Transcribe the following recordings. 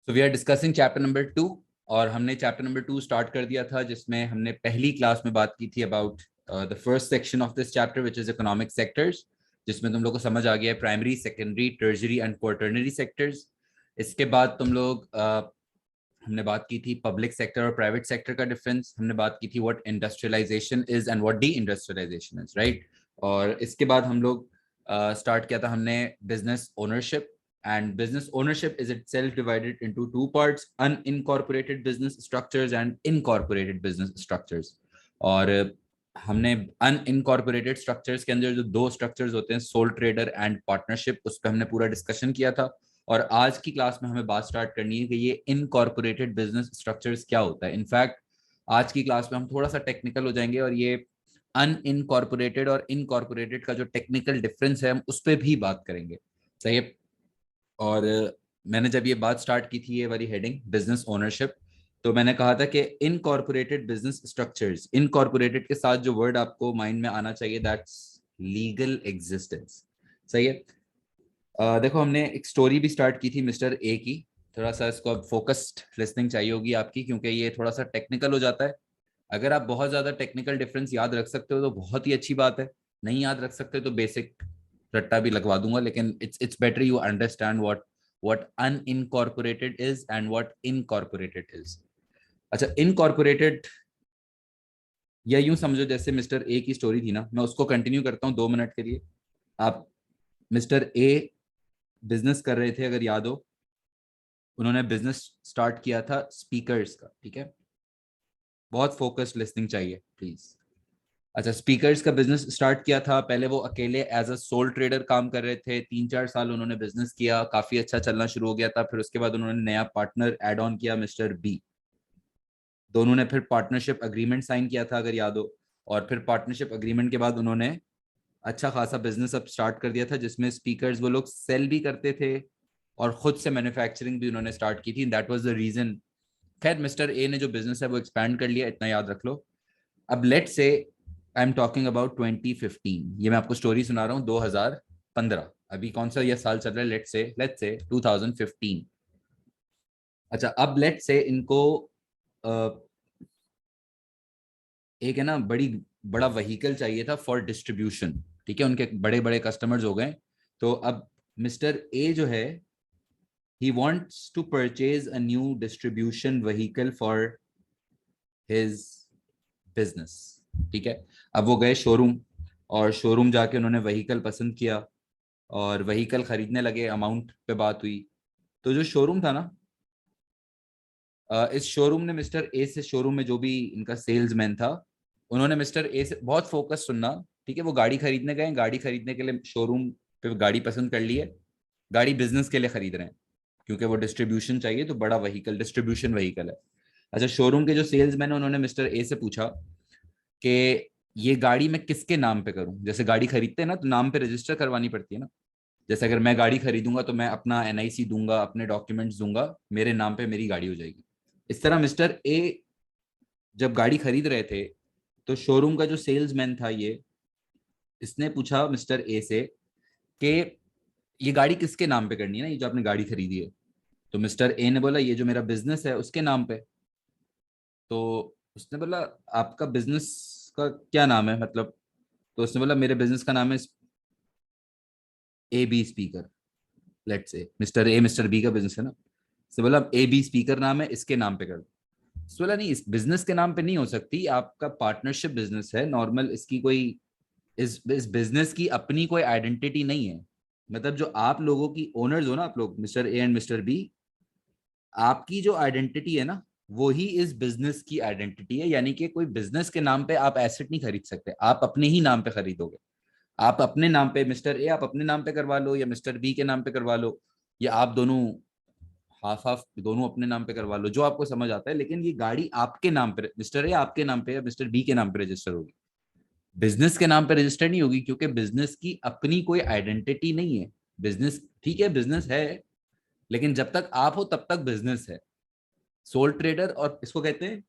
So we are discussing chapter number 2। और हमने chapter number 2 start कर दिया था, जिसमें हमने पहली क्लास में बात की थी about the first section of this chapter which is economic sectors, जिसमें तुम लोग को समझ आ गया है primary, secondary, tertiary and quaternary sectors. इसके बाद तुम लोग हमने बात की थी पब्लिक सेक्टर और प्राइवेट सेक्टर का डिफरेंस। हमने बात की थी what industrialisation is and what deindustrialisation is, right. और इसके बाद हम लोग स्टार्ट किया था हमने business ownership. And business ownership is itself divided into two parts: unincorporated business structures and incorporated business structures. और हमने unincorporated structures के अंदर जो दो structures होते हैं, sole trader and partnership, उस पर हमने पूरा डिस्कशन किया था। और आज की क्लास में हमें बात स्टार्ट करनी है कि ये इनकॉर्पोरेटेड बिजनेस स्ट्रक्चर्स क्या होता है। इनफैक्ट आज की क्लास में हम थोड़ा सा टेक्निकल हो जाएंगे और ये अनइनकॉर्पोरेटेड और इनकॉर्पोरेटेड का जो टेक्निकल डिफरेंस है हम उस पर भी बात करेंगे। सही है। और मैंने जब ये बात स्टार्ट की थी, ये वाली हेडिंग बिजनेस ओनरशिप, तो मैंने कहा था कि इनकॉर्पोरेटेड बिजनेस स्ट्रक्चर्स, इनकॉर्पोरेटेड के साथ जो वर्ड आपको माइंड में आना चाहिए, दैट्स लीगल एग्जिस्टेंस। सही है। देखो, हमने एक स्टोरी भी स्टार्ट की थी मिस्टर ए की। थोड़ा सा इसको अब फोकस्ड लिसनिंग चाहिए होगी आपकी, क्योंकि ये थोड़ा सा टेक्निकल हो जाता है। अगर आप बहुत ज्यादा टेक्निकल डिफरेंस याद रख सकते हो तो बहुत ही अच्छी बात है। नहीं याद रख सकते तो बेसिक रट्टा भी लगवा दूंगा, लेकिन it's better you understand what unincorporated is and what incorporated is. अच्छा, इनकॉर्पोरेटेड, या यूं समझो जैसे मिस्टर ए की स्टोरी थी ना, मैं उसको कंटिन्यू करता हूँ 2 मिनट के लिए। आप, मिस्टर ए बिजनेस कर रहे थे, अगर याद हो, उन्होंने बिजनेस स्टार्ट किया था स्पीकर्स का। ठीक है, बहुत फोकस्ड लिसनिंग चाहिए प्लीज। अच्छा, स्पीकर्स का बिजनेस स्टार्ट किया था। पहले वो अकेले एज अ सोल ट्रेडर काम कर रहे थे। 3-4 साल उन्होंने बिजनेस किया, काफी अच्छा चलना शुरू हो गया था। फिर उसके बाद उन्होंने नया पार्टनर एड ऑन किया, मिस्टर बी। दोनों ने फिर पार्टनरशिप अग्रीमेंट साइन किया था, अगर याद हो। और फिर पार्टनरशिप अग्रीमेंट के बाद उन्होंने अच्छा खासा बिजनेस अब स्टार्ट कर दिया था, जिसमें स्पीकर्स वो लोग सेल भी करते थे और खुद से मैन्युफैक्चरिंग भी उन्होंने स्टार्ट की थी। That was the reason. खैर, मिस्टर ए ने जो बिजनेस है वो एक्सपैंड कर लिया, इतना याद रख लो। अब लेट से आई एम टॉकिंग अबाउट 2015। ये मैं आपको स्टोरी सुना रहा हूँ 2015। अभी कौन सा ये साल चल रहा है? लेट से 2015। अच्छा, अब लेट से इनको एक है ना बड़ा व्हीकल चाहिए था फॉर डिस्ट्रीब्यूशन। ठीक है, उनके बड़े बड़े कस्टमर्स हो गए। तो अब मिस्टर ए जो है, he wants to purchase a new distribution vehicle for his business. ठीक है। अब वो गए शोरूम, और शोरूम जाके उन्होंने व्हीकल पसंद किया और व्हीकल खरीदने लगे। अमाउंट पे बात हुई। तो जो शोरूम था ना, इस शोरूम ने मिस्टर ए से, शोरूम में जो भी इनका सेल्समैन था, उन्होंने मिस्टर ए से बहुत फोकस सुनना। ठीक है, वो गाड़ी खरीदने गए, गाड़ी खरीदने के लिए शोरूम पे गाड़ी पसंद कर ली है। गाड़ी बिजनेस के लिए खरीद रहे हैं, क्योंकि वो डिस्ट्रीब्यूशन चाहिए, तो बड़ा व्हीकल, डिस्ट्रीब्यूशन व्हीकल है। अच्छा, शोरूम के जो सेल्समैन है उन्होंने मिस्टर ए से पूछा कि ये गाड़ी मैं किसके नाम पे करूं। जैसे गाड़ी खरीदते हैं ना, तो नाम पे रजिस्टर करवानी पड़ती है ना। जैसे अगर मैं गाड़ी खरीदूंगा तो मैं अपना एनआईसी दूंगा, अपने डॉक्यूमेंट्स दूंगा, मेरे नाम पे मेरी गाड़ी हो जाएगी। इस तरह मिस्टर ए जब गाड़ी खरीद रहे थे, तो शोरूम का जो सेल्समैन था ये, इसने पूछा मिस्टर ए से कि ये गाड़ी किसके नाम पे करनी है ना, ये जो आपने गाड़ी खरीदी है। तो मिस्टर ए ने बोला ये जो मेरा बिजनेस है उसके नाम पे। तो उसने बोला आपका बिजनेस का क्या नाम है, मतलब? तो उसने बोला मेरे बिजनेस का नाम है ए बी स्पीकर। लेट से मिस्टर ए, मिस्टर बी का बिजनेस है ना। उसने बोला ए बी स्पीकर नाम है, इसके नाम पे कर दो। उसने बोला नहीं, इस बिजनेस के नाम पे नहीं हो सकती, आपका पार्टनरशिप बिजनेस है नॉर्मल, इसकी कोई, इस बिजनेस की अपनी कोई आइडेंटिटी नहीं है। मतलब जो आप लोगों की ओनर्स हो ना, आप लोग mister A and mister B, आपकी जो आइडेंटिटी है ना, वो ही इस बिजनेस की आइडेंटिटी है। यानी कि कोई बिजनेस के नाम पे आप एसेट नहीं खरीद सकते, आप अपने ही नाम पे खरीदोगे। आप अपने नाम पे, मिस्टर ए आप अपने नाम पे करवा लो या मिस्टर बी के नाम पे करवा लो, या आप दोनों हाफ हाफ दोनों अपने नाम पे करवा लो, जो आपको समझ आता है। लेकिन ये गाड़ी आपके नाम पे, मिस्टर ए आपके नाम पे या मिस्टर बी के नाम पे रजिस्टर होगी, बिजनेस के नाम पे रजिस्टर नहीं होगी, क्योंकि बिजनेस की अपनी कोई आइडेंटिटी नहीं है। बिजनेस ठीक है, बिजनेस है, लेकिन जब तक आप हो तब तक बिजनेस है। सोल ट्रेडर, और इसको कहते हैं,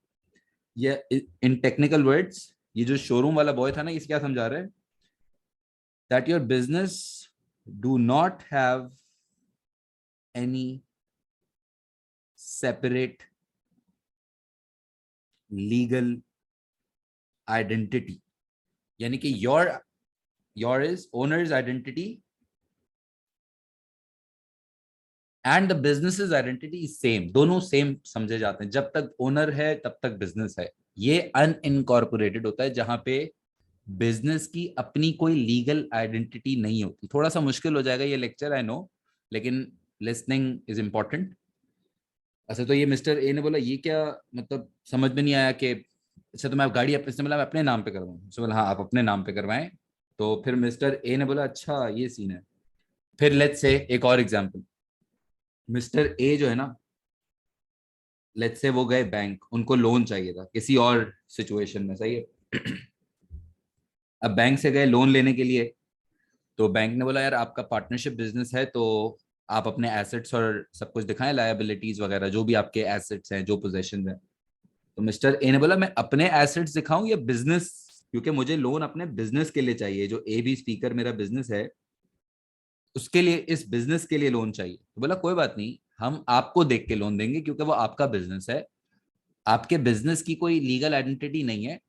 ये इन टेक्निकल वर्ड्स, ये जो शोरूम वाला बॉय था ना, इसे क्या समझा रहा है? That your business do not have any separate legal identity, यानी कि your is owners identity and the business identity is same, दोनों सेम समझे जाते हैं। जब तक ओनर है तब तक बिजनेस है। ये अनइनकॉर्पोरेटेड होता है जहां पे बिजनेस की अपनी कोई लीगल आइडेंटिटी नहीं होती। थोड़ा सा मुश्किल हो जाएगा ये लेक्चर, आई नो, लेकिन लिसनिंग इज इंपॉर्टेंट। अच्छा, तो ये मिस्टर ए ने बोला ये क्या, मतलब समझ में नहीं आया कि अच्छा तो मैं गाड़ी अपने से, मतलब मैं अपने नाम पे करवाऊँ? उसने बोला हाँ आप अपने नाम पे करवाएं। तो फिर मिस्टर ए ने बोला अच्छा ये सीन है। फिर लेट्स से एक और एग्जांपल, मिस्टर ए जो है ना, लेट्स से वो गए बैंक, उनको लोन चाहिए था किसी और सिचुएशन में, सही है। अब बैंक से गए लोन लेने के लिए, तो बैंक ने बोला यार आपका पार्टनरशिप बिजनेस है तो आप अपने एसेट्स और सब कुछ दिखाएं, लायबिलिटीज वगैरह जो भी आपके एसेट्स हैं, जो पोजेशन है। तो मिस्टर ए ने बोला मैं अपने एसेट्स दिखाऊं या बिजनेस, क्योंकि मुझे लोन अपने बिजनेस के लिए चाहिए, जो ए बी स्पीकर मेरा बिजनेस है उसके लिए, इस बिजनेस के लिए लोन चाहिए। तो बोला कोई बात नहीं, हम आपको देख के लोन देंगे क्योंकि वो आपका बिजनेस है, आपके बिजनेस की कोई लीगल आइडेंटिटी नहीं है।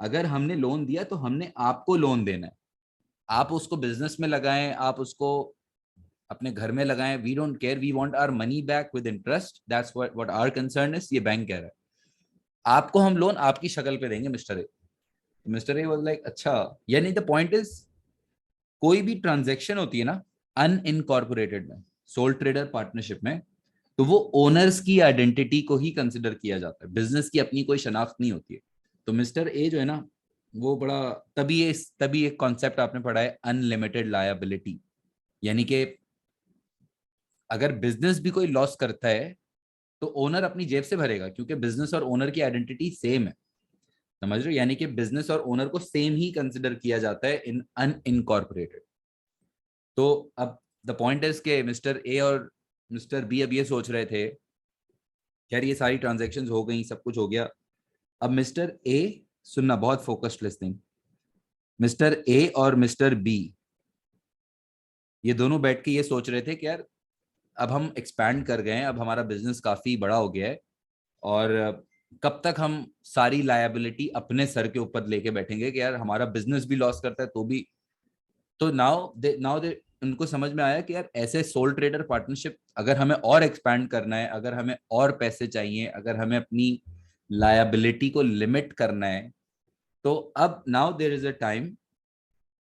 अगर हमने लोन दिया तो हमने आपको लोन देना है, आप उसको बिजनेस में लगाएं, आप उसको अपने घर में लगाएं, we don't care, we want our money back with interest, that's what our concern is. ये बैंक कह रहा है आपको हम लोन आपकी शक्ल पे देंगे mister A. Mister A was like अच्छा, यानी द पॉइंट इज कोई भी ट्रांजेक्शन होती है ना अनइनकॉर्पोरेटेड में, सोल ट्रेडर पार्टनरशिप में, तो वो ओनर्स की आइडेंटिटी को ही कंसिडर किया जाता है, बिजनेस की अपनी कोई शनाख्त नहीं होती है। तो मिस्टर ए जो है ना वो बड़ा, तभी एक कॉन्सेप्ट आपने पढ़ा है अनलिमिटेड लायबिलिटी, यानी कि अगर बिजनेस भी कोई लॉस करता है तो ओनर अपनी जेब से भरेगा, क्योंकि बिजनेस और ओनर की आइडेंटिटी सेम है, समझ रहे हो? यानी कि बिजनेस और ओनर को सेम ही कंसिडर किया जाता है इन अनइनकॉर्पोरेटेड। तो अब द पॉइंट इज के मिस्टर ए और मिस्टर बी अब ये सोच रहे थे यार ये सारी ट्रांजेक्शन्स हो गई, सब कुछ हो गया। अब मिस्टर ए, सुनना बहुत फोकस्ड लिसनिंग, मिस्टर ए और मिस्टर बी ये दोनों बैठ के ये सोच रहे थे कि यार अब हम एक्सपैंड कर गए हैं, अब हमारा बिजनेस काफी बड़ा हो गया है, और कब तक हम सारी लायबिलिटी अपने सर के ऊपर लेके बैठेंगे कि यार हमारा बिजनेस भी लॉस करता है तो भी। तो नाउ दे उनको समझ में आया कि यार ऐसे सोल ट्रेडर पार्टनरशिप अगर हमें और एक्सपैंड करना है, अगर हमें और पैसे चाहिए, अगर हमें अपनी लायबिलिटी को लिमिट करना है, तो अब now there is a time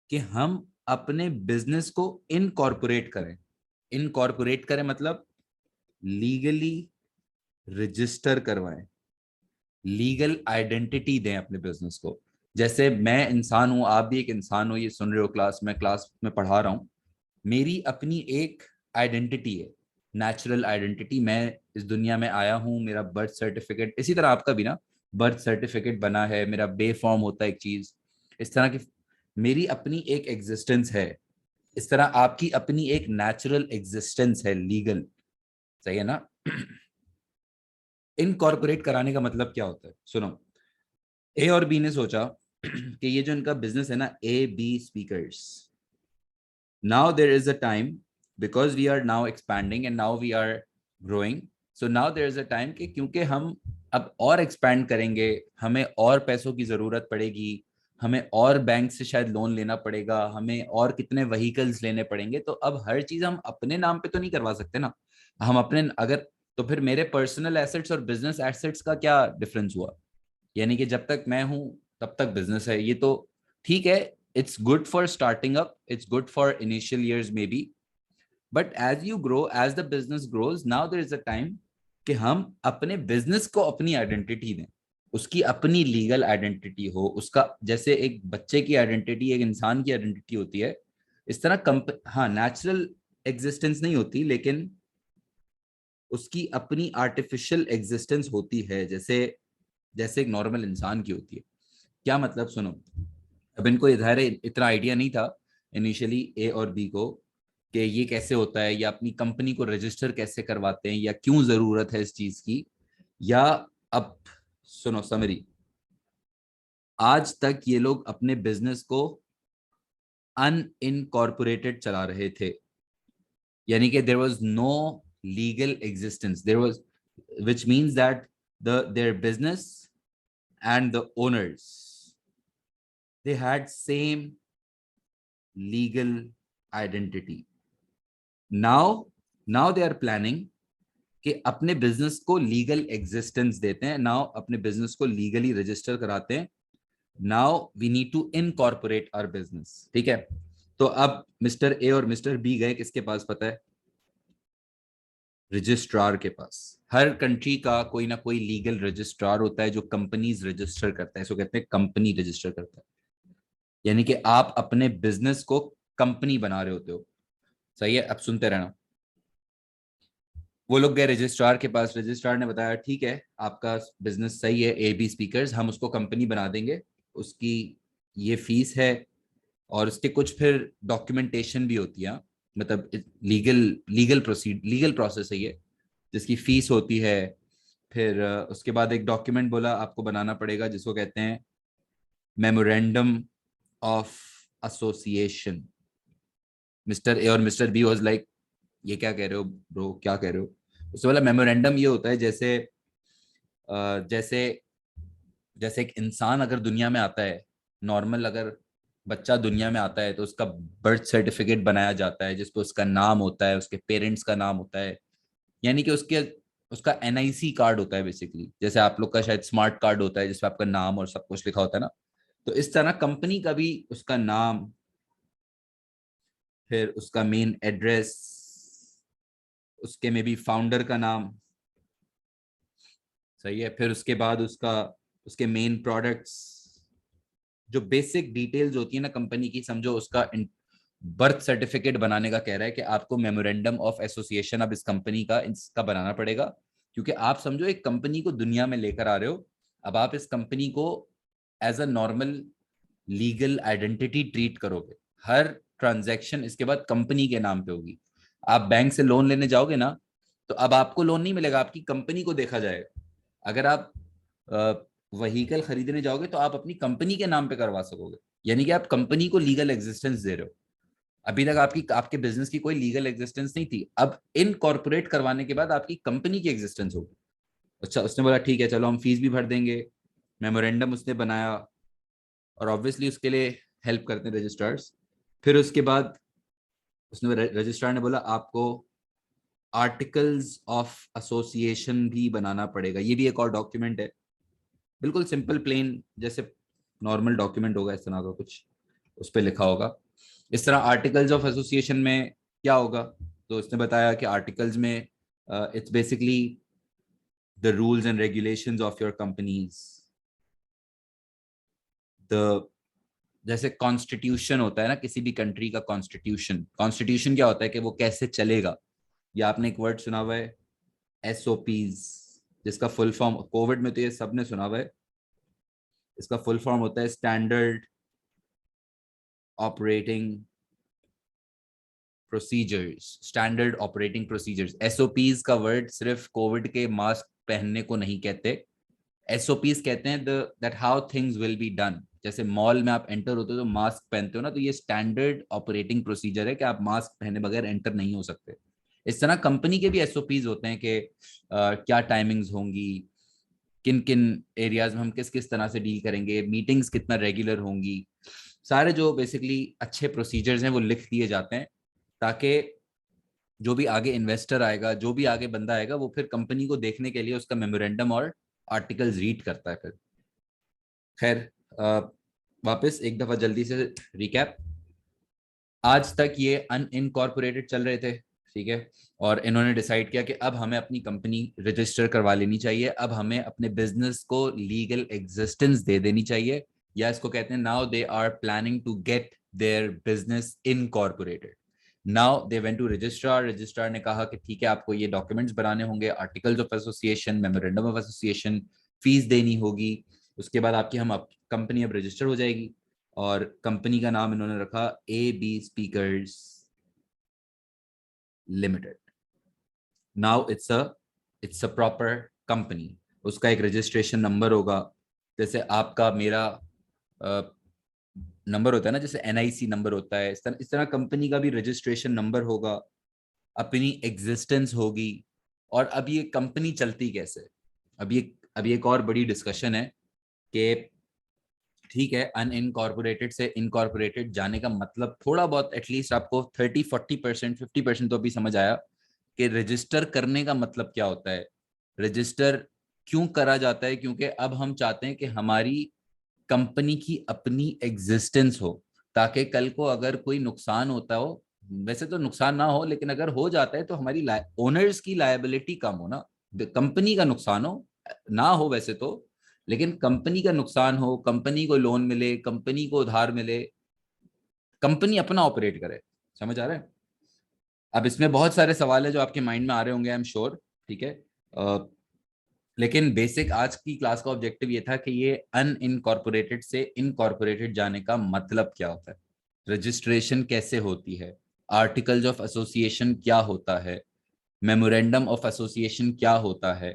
कि हम अपने बिजनेस को इनकॉर्पोरेट करें। इनकॉर्पोरेट करें मतलब लीगली रजिस्टर करवाएं, लीगल आइडेंटिटी दें अपने बिजनेस को। जैसे मैं इंसान हूं, आप भी एक इंसान हो, ये सुन रहे हो, क्लास में पढ़ा रहा हूं, मेरी अपनी एक आइडेंटिटी है, नेचुरल आइडेंटिटी। मैं इस दुनिया में आया हूं, मेरा बर्थ सर्टिफिकेट, इसी तरह आपका भी ना बर्थ सर्टिफिकेट बना है, मेरा बे फॉर्म होता है एक चीज, इस तरह की मेरी अपनी एक एग्जिस्टेंस है। इस तरह आपकी अपनी एक नेचुरल एग्जिस्टेंस है, लीगल, सही है ना? इनकॉर्पोरेट कराने का मतलब क्या होता है, सुनो। ए और बी ने सोचा कि ये जो इनका बिजनेस है ना, A B speakers, now there is a time, because we are now expanding and now we are growing, so now there is a time कि क्योंकि हम अब और एक्सपैंड करेंगे, हमें और पैसों की जरूरत पड़ेगी, हमें और बैंक से शायद लोन लेना पड़ेगा, हमें और कितने व्हीकल्स लेने पड़ेंगे, तो अब हर चीज हम अपने नाम पे तो नहीं करवा सकते ना, हम अपने अगर, तो फिर मेरे पर्सनल एसेट्स और बिजनेस एसेट्स का क्या डिफरेंस हुआ? यानी कि जब तक मैं हूं तब तक बिजनेस है, ये तो ठीक है, it's good for starting up, it's good for initial years maybe, but as you grow, as the business grows, now there is a time कि हम अपने बिजनेस को अपनी आइडेंटिटी दें, उसकी अपनी लीगल आइडेंटिटी हो, उसका जैसे एक बच्चे की आइडेंटिटी एक इंसान की आइडेंटिटी होती है, इस तरह हाँ नेचुरल एग्जिस्टेंस नहीं होती, लेकिन उसकी अपनी आर्टिफिशियल एग्जिस्टेंस होती है, जैसे जैसे एक नॉर्मल इंसान की होती है। क्या मतलब, सुनो। अब इनको इधर इतना आइडिया नहीं था इनिशियली ए और बी को कि ये कैसे होता है, या अपनी कंपनी को रजिस्टर कैसे करवाते हैं, या क्यों जरूरत है इस चीज की, या अब सुनो समरी। आज तक ये लोग अपने बिजनेस को अनइनकॉर्पोरेटेड चला रहे थे, यानी कि there was no legal existence, there was which means that their business and the owners, they had same legal identity. Now they are planning कि अपने बिजनेस को लीगल एग्जिस्टेंस देते हैं, नाउ अपने बिजनेस को लीगली रजिस्टर कराते हैं. Now we need to incorporate our business. ठीक है, तो अब मिस्टर ए और मिस्टर बी गए किसके पास पता है? रजिस्ट्रार के पास. हर कंट्री का कोई ना कोई लीगल रजिस्ट्रार होता है जो कंपनीज रजिस्टर करता है, इसको कहते हैं कंपनी रजिस्टर करता है. यानी कि आप अपने बिजनेस को कंपनी बना रहे होते हो. सही है, अब सुनते रहना. वो लोग गए रजिस्ट्रार के पास. रजिस्ट्रार ने बताया ठीक है, आपका बिजनेस सही है, ए बी स्पीकर्स, हम उसको कंपनी बना देंगे, उसकी ये फीस है, और उसके कुछ फिर डॉक्यूमेंटेशन भी होती है, मतलब लीगल प्रोसेस है ये, जिसकी फीस होती है. फिर उसके बाद एक डॉक्यूमेंट बोला आपको बनाना पड़ेगा जिसको कहते हैं memorandum of association. Mister A और मिस्टर बी वाज लाइक, ये क्या कह रहे हो ब्रो, क्या कह रहे हो? उससे बोला मेमोरेंडम ये होता है जैसे जैसे जैसे एक इंसान अगर दुनिया में आता है, नॉर्मल अगर बच्चा दुनिया में आता है तो उसका बर्थ सर्टिफिकेट बनाया जाता है जिसपे उसका नाम होता है, उसके पेरेंट्स का नाम होता है, यानी कि उसका एनआईसी कार्ड होता है बेसिकली. जैसे आप लोग का शायद स्मार्ट कार्ड होता है जिसपे आपका नाम और सब कुछ लिखा होता है ना, तो इस तरह कंपनी का भी उसका नाम, फिर उसका मेन एड्रेस, उसके में भी फाउंडर का नाम. सही है, फिर उसके बाद उसके मेन प्रोडक्ट्स, जो बेसिक डिटेल्स होती है ना कंपनी की, समझो उसका बर्थ सर्टिफिकेट बनाने का कह रहा है कि आपको मेमोरेंडम ऑफ एसोसिएशन अब इस कंपनी का इसका बनाना पड़ेगा, क्योंकि आप समझो एक कंपनी को दुनिया में लेकर आ रहे हो. अब आप इस कंपनी को as a normal legal identity treat करोगे. हर ट्रांजैक्शन इसके बाद कंपनी के नाम पे होगी. आप बैंक से लोन लेने जाओगे ना, तो अब आपको लोन नहीं मिलेगा, आपकी कंपनी को देखा जाएगा. अगर आप व्हीकल खरीदने जाओगे तो आप अपनी कंपनी के नाम पे करवा सकोगे, यानी कि आप कंपनी को लीगल एग्जिस्टेंस दे रहे हो. अभी तक आपके बिजनेस की कोई लीगल एग्जिस्टेंस नहीं थी, अब इनकॉर्पोरेट करवाने के बाद आपकी कंपनी की एग्जिस्टेंस होगी. अच्छा, उसने बोला ठीक है चलो हम फीस भी भर देंगे. मेमोरेंडम उसने बनाया, और ऑब्वियसली उसके लिए हेल्प करते हैं रजिस्ट्रार्स. फिर उसके बाद उसने रजिस्ट्रार ने बोला आपको आर्टिकल्स ऑफ एसोसिएशन भी बनाना पड़ेगा. ये भी एक और डॉक्यूमेंट है, बिल्कुल सिंपल प्लेन जैसे नॉर्मल डॉक्यूमेंट होगा इस तरह का कुछ, उस पर लिखा होगा. इस तरह आर्टिकल्स ऑफ एसोसिएशन में क्या होगा, तो उसने बताया कि आर्टिकल्स में it's basically the rules and regulations of your companies. The जैसे कॉन्स्टिट्यूशन होता है ना किसी भी कंट्री का, कॉन्स्टिट्यूशन. कॉन्स्टिट्यूशन क्या होता है कि वो कैसे चलेगा. या आपने एक वर्ड सुना हुआ है एसओपीज, जिसका फुल फॉर्म, कोविड में तो ये सबने सुना हुआ है, इसका फुल फॉर्म होता है standard operating procedures. Standard operating procedures. SOPs का वर्ड सिर्फ कोविड के मास्क पहनने को नहीं कहते. एसओपीज कहते हैं that how things will be done. जैसे मॉल में आप एंटर होते हो तो मास्क पहनते हो ना, तो ये स्टैंडर्ड ऑपरेटिंग प्रोसीजर है कि आप मास्क पहने बगैर एंटर नहीं हो सकते. इस तरह कंपनी के भी एसओपीज होते हैं कि क्या टाइमिंग्स होंगी, किन किन एरियाज में हम किस किस तरह से डील करेंगे, मीटिंग्स कितना रेगुलर होंगी. सारे जो बेसिकली अच्छे प्रोसीजर्स हैं वो लिख दिए जाते हैं, ताकि जो भी आगे इन्वेस्टर आएगा, जो भी आगे बंदा आएगा, वो फिर कंपनी को देखने के लिए उसका मेमोरेंडम और आर्टिकल्स रीड करता है. फिर खैर वापस एक दफा जल्दी से रिकैप. आज तक ये अनइनकॉर्पोरेटेड चल रहे थे, ठीक है, और इन्होंने डिसाइड किया कि अब हमें अपनी कंपनी रजिस्टर करवा लेनी चाहिए, अब हमें अपने बिजनेस को लीगल एग्जिस्टेंस दे देनी चाहिए, या इसको कहते हैं now they are planning to get their business incorporated. Now they went to registrar. Registrar ने कहा कि ठीक है, आपको ये डॉक्यूमेंट्स बनाने होंगे, articles of association, memorandum of association, fees देनी होगी. उसके बाद आपकी कंपनी अब रजिस्टर हो जाएगी, और कंपनी का नाम इन्होंने रखा A B speakers limited. Now it's a proper company. उसका एक रजिस्ट्रेशन नंबर होगा, जैसे आपका मेरा नंबर होता है ना, जैसे एनआईसी नंबर होता है, इस तरह कंपनी का भी रजिस्ट्रेशन नंबर होगा, अपनी एग्जिस्टेंस होगी, और अब ये कंपनी चलती कैसे। अब ये एक और बड़ी डिस्कशन है कि ठीक है, अनइनकॉर्पोरेटेड से इनकॉर्पोरेटेड जाने का मतलब थोड़ा बहुत एटलीस्ट आपको 30-40% 50% तो अभी समझ आया कि रजिस्टर करने का मतलब क्या होता है। रजिस्टर क्यों करा जाता है, क्योंकि अब हम चाहते हैं कि हमारी कंपनी की अपनी एग्जिस्टेंस हो, ताकि कल को अगर कोई नुकसान होता हो, वैसे तो नुकसान ना हो, लेकिन अगर हो जाता है तो हमारी ओनर्स की लायबिलिटी कम हो ना, कंपनी का नुकसान हो ना हो वैसे तो, लेकिन कंपनी का नुकसान हो, कंपनी को लोन मिले, कंपनी को उधार मिले, कंपनी अपना ऑपरेट करे। समझ आ रहा है। अब इसमें बहुत सारे सवाल है जो आपके माइंड में आ रहे होंगे, आई एम श्योर। ठीक है, लेकिन बेसिक आज की क्लास का ऑब्जेक्टिव ये था कि ये अनइनकॉर्पोरेटेड से इनकॉर्पोरेटेड जाने का मतलब क्या होता है, रजिस्ट्रेशन कैसे होती है, आर्टिकल्स ऑफ एसोसिएशन क्या होता है, मेमोरेंडम ऑफ एसोसिएशन क्या होता है।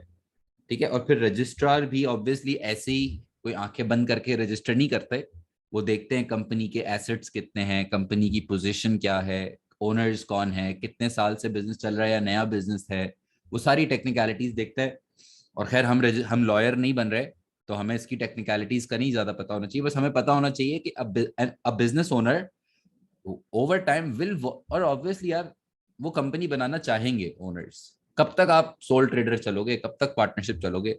ठीक है, और फिर रजिस्ट्रार भी ऑब्वियसली ऐसे ही कोई आंखें बंद करके रजिस्टर नहीं करते। वो देखते हैं कंपनी के एसेट्स कितने हैं, कंपनी की पोजीशन क्या है, ओनर्स कौन है, कितने साल से बिजनेस चल रहा है या नया बिजनेस है, वो सारी टेक्निकलिटीज देखते हैं। और खैर हम लॉयर नहीं बन रहे, तो हमें इसकी टेक्निकलिटीज का नहीं ज्यादा पता होना चाहिए, बस हमें पता होना चाहिए कि अब business owner over time will, और ऑब्वियसली यार वो कंपनी बनाना चाहेंगे ओनर्स। कब तक आप सोल ट्रेडर चलोगे, कब तक पार्टनरशिप चलोगे,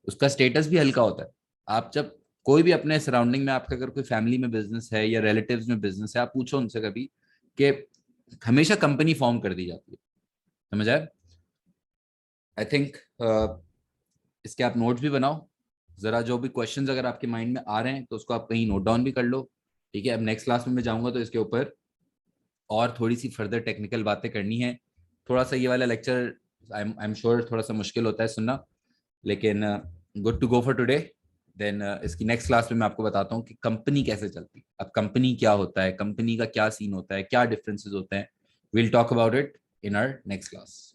उसका स्टेटस भी हल्का होता है। आप जब कोई भी अपने सराउंडिंग में, आपका अगर कोई फैमिली में बिजनेस है या रिलेटिव्स में बिजनेस है, आप पूछो उनसे कभी कि हमेशा कंपनी फॉर्म कर दी जाती है। समझ आए। आई थिंक इसके आप नोट्स भी बनाओ जरा, जो भी क्वेश्चंस अगर आपके माइंड में आ रहे हैं तो उसको आप कहीं नोट डाउन भी कर लो। ठीक है, अब नेक्स्ट क्लास में मैं जाऊंगा तो इसके ऊपर और थोड़ी सी फर्दर टेक्निकल बातें करनी है। थोड़ा सा ये वाला लेक्चर आई एम श्योर थोड़ा सा मुश्किल होता है सुनना, लेकिन good to go for today. Then इसकी नेक्स्ट क्लास में मैं आपको बताता हूँ कि कंपनी कैसे चलती है, अब कंपनी क्या होता है, कंपनी का क्या सीन होता है, क्या डिफरेंसेस होते हैं। Will talk about it in our next class.